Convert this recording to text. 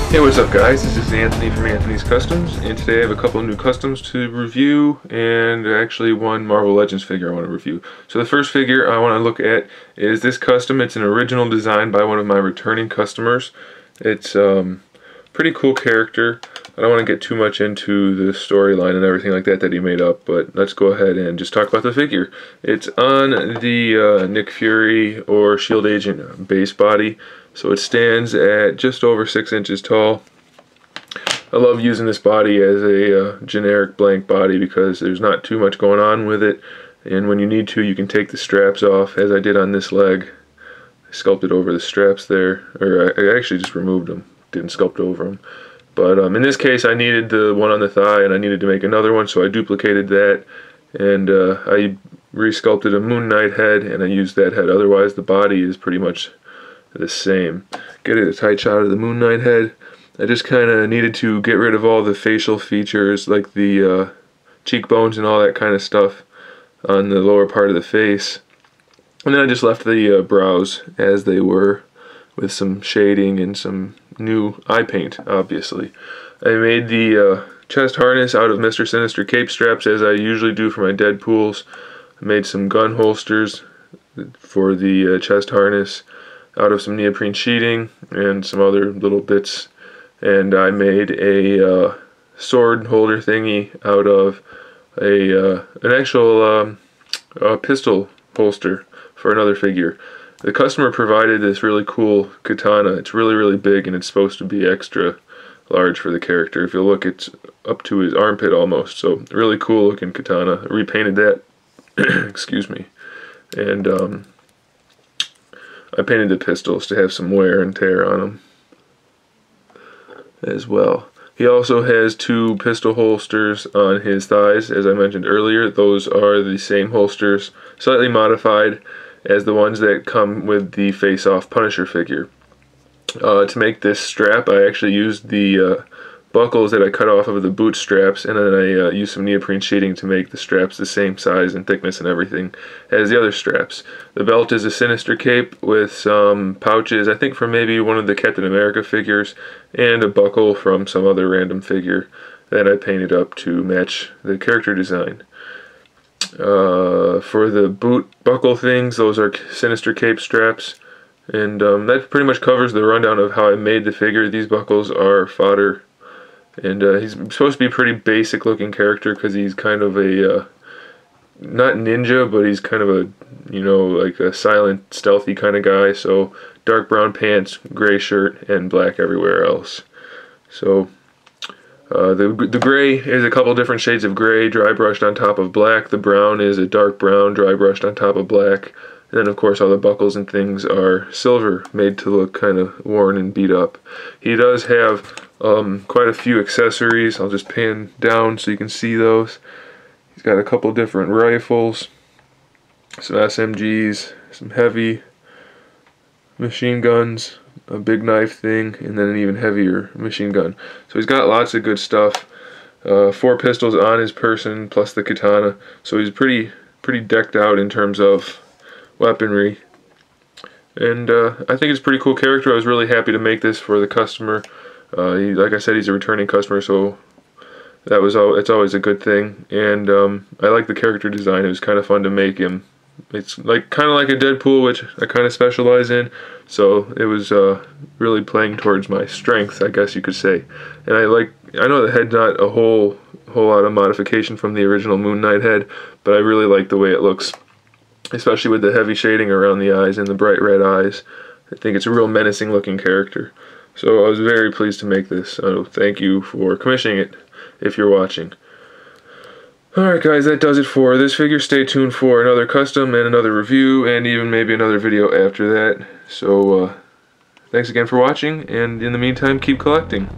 Hey, what's up guys? This is Anthony from Anthony's Customs, and today I have a couple of new customs to review, and actually one Marvel Legends figure I want to review. So the first figure I want to look at is this custom. It's an original design by one of my returning customers. It's pretty cool character. I don't want to get too much into the storyline and everything like that he made up, but let's go ahead and just talk about the figure. It's on the Nick Fury or Shield Agent base body, so it stands at just over 6 inches tall. I love using this body as a generic blank body because there's not too much going on with it, and when you need to, you can take the straps off, as I did on this leg. I sculpted over the straps there, or I actually just removed them, didn't sculpt over them. But in this case, I needed the one on the thigh, and I needed to make another one, so I duplicated that, and I resculpted a Moon Knight head, and I used that head. Otherwise, the body is pretty much the same. Get a tight shot of the Moon Knight head. I just kind of needed to get rid of all the facial features, like the cheekbones and all that kind of stuff on the lower part of the face. And then I just left the brows as they were, with some shading and some new eye paint, obviously. I made the chest harness out of Mr. Sinister cape straps, as I usually do for my Deadpools. I made some gun holsters for the chest harness out of some neoprene sheeting and some other little bits. And I made a sword holder thingy out of an actual pistol holster for another figure. The customer provided this really cool katana. It's really big, and it's supposed to be extra large for the character. If you look, it's up to his armpit almost. So really cool looking katana. I repainted that. Excuse me. And I painted the pistols to have some wear and tear on them as well. He also has 2 pistol holsters on his thighs, as I mentioned earlier. Those are the same holsters, slightly modified, as the ones that come with the face-off Punisher figure. To make this strap, I actually used the buckles that I cut off of the boot straps, and then I used some neoprene sheeting to make the straps the same size and thickness and everything as the other straps. The belt is a Sinister cape with some pouches, I think from maybe one of the Captain America figures, and a buckle from some other random figure that I painted up to match the character design. For the boot buckle things, those are Sinister cape straps, and that pretty much covers the rundown of how I made the figure. These buckles are fodder, and he's supposed to be a pretty basic looking character because he's kind of a not ninja, but he's kind of a, you know, like a silent, stealthy kind of guy. So dark brown pants, gray shirt, and black everywhere else. So the gray is a couple different shades of gray, dry brushed on top of black. The brown is a dark brown, dry brushed on top of black. And then, of course, all the buckles and things are silver, made to look kind of worn and beat up. He does have quite a few accessories. I'll just pan down so you can see those. He's got a couple different rifles, some SMGs, some heavy machine guns, a big knife thing, and then an even heavier machine gun. So he's got lots of good stuff. 4 pistols on his person, plus the katana. So he's pretty decked out in terms of weaponry. And I think it's a pretty cool character. I was really happy to make this for the customer. Like I said, he's a returning customer, so it's always a good thing. And I like the character design. It was kind of fun to make him. It's kind of like a Deadpool, which I kind of specialize in, so it was really playing towards my strength, I guess you could say. And I know the head's not a whole lot of modification from the original Moon Knight head, but I really like the way it looks, especially with the heavy shading around the eyes and the bright red eyes. I think it's a real menacing looking character. So I was very pleased to make this. So thank you for commissioning it if you're watching. Alright guys, that does it for this figure. Stay tuned for another custom and another review, and even maybe another video after that. So thanks again for watching, and in the meantime, keep collecting.